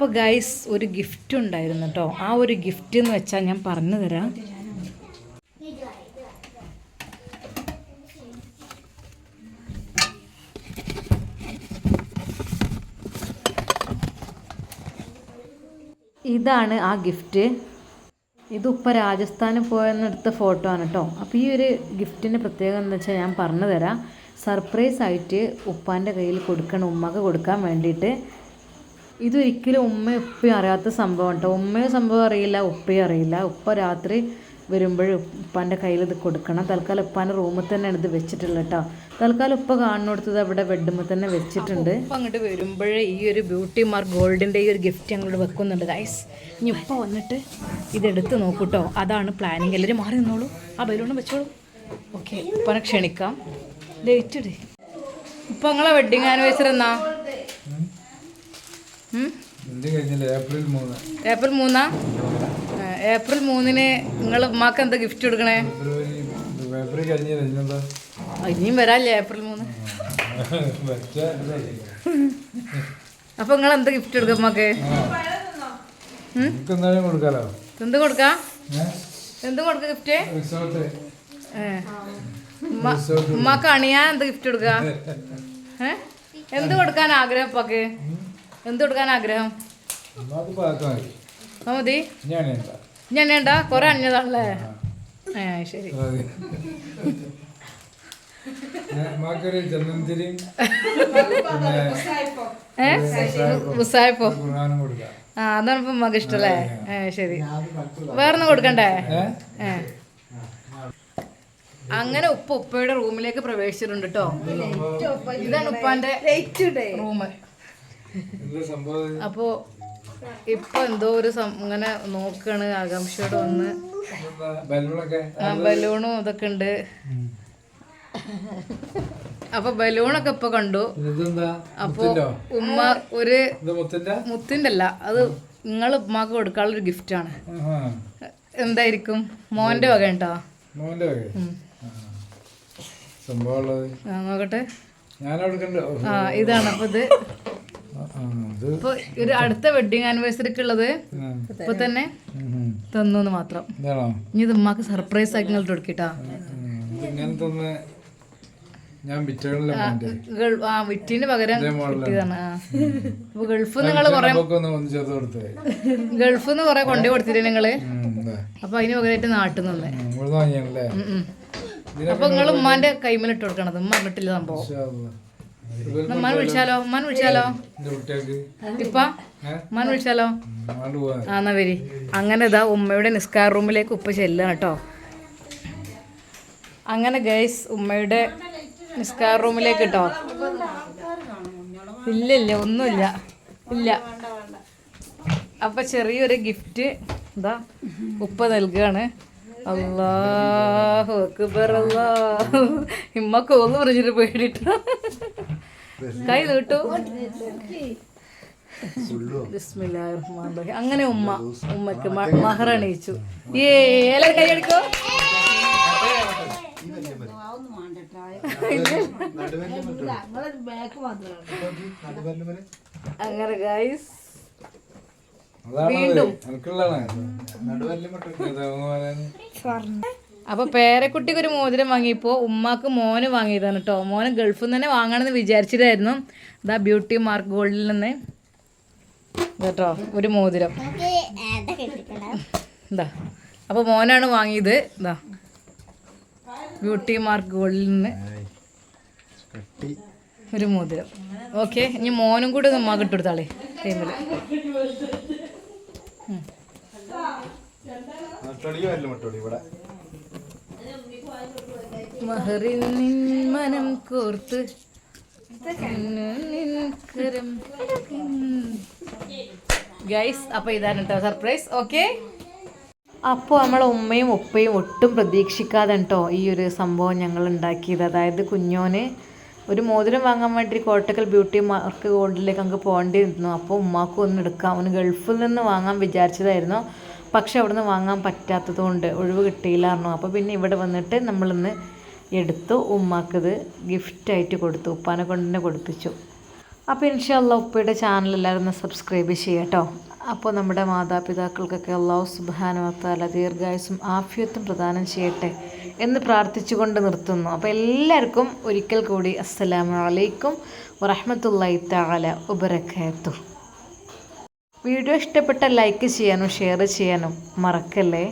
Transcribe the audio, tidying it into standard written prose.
അപ്പോൾ ഗൈസ് ഒരു ഗിഫ്റ്റ് ഉണ്ടായിരുന്നു കേട്ടോ. ആ ഒരു ഗിഫ്റ്റ് എന്ന് വെച്ചാൽ ഞാൻ പറഞ്ഞു തരാം. ഇതാണ് ആ ഗിഫ്റ്റ്. ഇത് ഉപ്പ രാജസ്ഥാനിൽ പോയെന്നെടുത്ത ഫോട്ടോ ആണ് കേട്ടോ. അപ്പോൾ ഈ ഒരു ഗിഫ്റ്റിൻ്റെ പ്രത്യേകത എന്ന് വെച്ചാൽ ഞാൻ പറഞ്ഞു തരാം. സർപ്രൈസ് ആയിട്ട് ഉപ്പാൻ്റെ കയ്യിൽ കൊടുക്കണം, ഉമ്മക്ക് കൊടുക്കാൻ വേണ്ടിയിട്ട്. ഇതൊരിക്കലും ഉമ്മയും ഉപ്പയും അറിയാത്ത സംഭവം കേട്ടോ. ഉമ്മയും സംഭവം അറിയില്ല, ഉപ്പയും അറിയില്ല. ഉപ്പ രാത്രി വരുമ്പോഴും ഉപ്പാൻ്റെ കയ്യിൽ ഇത് കൊടുക്കണം. തൽക്കാലം ഉപ്പാൻ്റെ റൂമിൽ തന്നെയാണ് ഇത് വെച്ചിട്ടുള്ളത് കേട്ടോ. തൽക്കാലം ഉപ്പ കാണുന്നിടത്തത് അവിടെ ബെഡ്റൂമിൽ തന്നെ വെച്ചിട്ടുണ്ട്. ഉപ്പ അങ്ങോട്ട് വരുമ്പോഴേ ഈ ഒരു ബ്യൂട്ടി മാർക്ക് ഗോൾഡിൻ്റെ ഈ ഒരു ഗിഫ്റ്റ് അങ്ങോട്ട് വെക്കുന്നുണ്ട് ഗൈസ്. ഇനി ഉപ്പ വന്നിട്ട് ഇതെടുത്ത് നോക്കൂട്ടോ. അതാണ് പ്ലാനിങ്. എല്ലാവരും മാറി നിന്നോളൂ, ആ ബലൂണും വെച്ചോളൂ. ഓക്കെ, ഉപ്പനെ ക്ഷണിക്കാം. ഡേറ്റ് ഇട്. ഇപ്പം നിങ്ങളെ വെഡിങ് ആനിവേഴ്സറി എന്നാ? ഏപ്രിൽ 3. ഏപ്രിൽ 3 നിങ്ങൾ ഉമ്മാക്ക് എന്താ ഗിഫ്റ്റ് കൊടുക്കണേ? ഇനിയും വരാല്ലേ ഏപ്രിൽ 3. അപ്പൊ നിങ്ങൾ എന്താ ഗിഫ്റ്റ് കൊടുക്കുക ഉമ്മാക്ക്? എന്ത് കൊടുക്ക? എന്ത് കൊടുക്ക ഗിഫ്റ്റ്? ഉമ്മാക്ക് അണിയാൻ എന്താ ഗിഫ്റ്റ് കൊടുക്ക? എന്ത് കൊടുക്കാൻ ആഗ്രഹം ഉപ്പാക്ക്? എന്ത് കൊടുക്കാൻ ആഗ്രഹം? മതി. ഞാൻ വേണ്ട, കൊറേ അണിഞ്ഞതാണല്ലേ. ശരി. ഉസായിപ്പോ അതാണ് ഇപ്പൊ ഉമ്മക്ക് ഇഷ്ടല്ലേ? ശരി. വേറൊന്നും കൊടുക്കണ്ടേ? അങ്ങനെ ഉപ്പയുടെ റൂമിലേക്ക് പ്രവേശിച്ചിട്ടുണ്ട് കേട്ടോ. ഇതാണ് ഉപ്പാന്റെ റൂം. അപ്പോ ഇപ്പൊ എന്തോ ഒരു ഇങ്ങനെ നോക്കാണ് ആകാംക്ഷയോട് വന്ന്. ബലൂണും ഇതൊക്കെ ഉണ്ട്. അപ്പൊ ബലൂണൊക്കെ ഇപ്പൊ കണ്ടു. അപ്പൊ ഉമ്മ ഒരു മുത്തിന്റെ അല്ല, അത് നിങ്ങൾ ഉമ്മാക്ക് കൊടുക്കാനുള്ള ഒരു ഗിഫ്റ്റ് ആണ്. എന്തായിരിക്കും? മോന്റെ വക ഉണ്ടോ? നോക്കട്ടെ. ഇതാണ്. അപ്പൊ ഇത് ഇപ്പൊ ഒരു അടുത്ത വെഡിങ് ആനിവേഴ്സറിക്ക് ഉള്ളത് ഇപ്പൊ തന്നെ തന്നു മാത്രം. ഇനി ഇത് ഉമ്മാക്ക് സർപ്രൈസ് ആക്കി നിങ്ങൾ കൊടുക്കിട്ടാ. വിറ്റിന് പകരം കിട്ടിയതാണ്. അപ്പൊ ഗൾഫിൽ നിങ്ങൾ കൊറേ കൊണ്ടു കൊടുത്തില്ലേ നിങ്ങള്? അപ്പൊ അതിന് പകരമായിട്ട് നാട്ടിൽ നിന്ന്. അപ്പൊ നിങ്ങൾ ഉമ്മാന്റെ കൈമേലിട്ട് കൊടുക്കണത്. ഉമ്മ പറഞ്ഞിട്ടില്ല സംഭവം. ഉമ്മാൻ വിളിച്ചാലോ? ഇപ്പ ഉമ്മാൻ വിളിച്ചാലോ? എന്നാ വരി. അങ്ങനെ ഇതാ ഉമ്മയുടെ നിസ്കാര റൂമിലേക്ക് ഉപ്പ ചെല്ലാണ് കേട്ടോ. അങ്ങനെ ഗൈസ് ഉമ്മയുടെ നിസ്കാര റൂമിലേക്ക് കേട്ടോ. ഇല്ല ഒന്നുമില്ല, ഇല്ല. അപ്പൊ ചെറിയൊരു ഗിഫ്റ്റ് ഇതാ ഉപ്പ നൽകുകയാണ്. അല്ലാഹു അക്ബർ. അല്ലാഹു. ഇമ്മക്ക് ഒന്ന് പറഞ്ഞിട്ട് പേടിട്ടു. കൈ നീട്ടു. ബിസ്മില്ലാഹിർ റഹ്മാനിർ റഹീം. അങ്ങനെ ഉമ്മക്ക് മഹർ അണിയിച്ചു. എല്ലാവരും കൈ അടിക്കോ. അങ്ങനെ ഗൈസ് വീണ്ടും അപ്പൊ പേരക്കുട്ടിക്ക് ഒരു മോതിരം വാങ്ങിയപ്പോ ഉമ്മാക്ക് മോന് വാങ്ങിയതാണ് കേട്ടോ. മോന് ഗൾഫിൽ നിന്ന് തന്നെ വാങ്ങണമെന്ന് വിചാരിച്ചിട്ടായിരുന്നു. ഇതാ ബ്യൂട്ടി മാർക്ക് ഗോൾഡിൽ നിന്ന് കേട്ടോ ഒരു മോതിരം. എന്താ അപ്പൊ മോനാണ് വാങ്ങിയത്. ഇതാ ബ്യൂട്ടി മാർക്ക് ഗോൾഡിൽ നിന്ന് ഒരു മോതിരം. ഓക്കെ, ഇനി മോനും കൂടി ഉമ്മ കിട്ടെടുത്താളേ ടൈമില്. മഹറിൻ മനം കോർത്ത് ഗൈസ്. അപ്പൊ ഇതാണ് കേട്ടോ സർപ്രൈസ്. ഓക്കെ, അപ്പോൾ നമ്മളെ ഉമ്മയും ഉപ്പയും ഒട്ടും പ്രതീക്ഷിക്കാതെ കേട്ടോ ഈ ഒരു സംഭവം ഞങ്ങൾ ഉണ്ടാക്കിയത്. അതായത് കുഞ്ഞോന് ഒരു മോതിരം വാങ്ങാൻ വേണ്ടി കോട്ടക്കൽ ബ്യൂട്ടി മാർക്ക് ഗോൾഡിലേക്ക് അങ്ങ് പോകേണ്ടിയിരുന്നു. അപ്പോൾ ഉമ്മാക്കും ഒന്ന് എടുക്കാം. അവന് ഗൾഫിൽ നിന്ന് വാങ്ങാൻ വിചാരിച്ചതായിരുന്നു. പക്ഷെ അവിടെ നിന്ന് വാങ്ങാൻ പറ്റാത്തത് കൊണ്ട് ഒഴിവ് കിട്ടിയില്ലായിരുന്നു. അപ്പോൾ പിന്നെ ഇവിടെ വന്നിട്ട് നമ്മളിന്ന് എടുത്തു. ഉമ്മാക്കിത് ഗിഫ്റ്റായിട്ട് കൊടുത്തു. ഉപ്പാനെ കൊണ്ട് തന്നെ കൊടുപ്പിച്ചു. അപ്പോൾ ഇൻഷാ അല്ലാഹ് ഉപ്പയുടെ ചാനൽ എല്ലാവരും ഒന്ന് സബ്സ്ക്രൈബ് ചെയ്യുക കേട്ടോ. അപ്പോൾ നമ്മുടെ മാതാപിതാക്കൾക്കൊക്കെ അല്ലാഹു സുബ്ഹാനഹു വ തആല ദീർഘായുസ്സും ആഫിയത്തും പ്രദാനം ചെയ്യട്ടെ എന്ന് പ്രാർത്ഥിച്ചുകൊണ്ട് നിർത്തുന്നു. അപ്പോൾ എല്ലാവർക്കും ഒരിക്കൽ കൂടി അസ്സലാമു അലൈക്കും വറഹ്മത്തുള്ളാഹി തആല വബറകാതുഹു. വീഡിയോ ഇഷ്ടപ്പെട്ട ലൈക്ക് ചെയ്യാനും ഷെയർ ചെയ്യാനും മറക്കല്ലേ.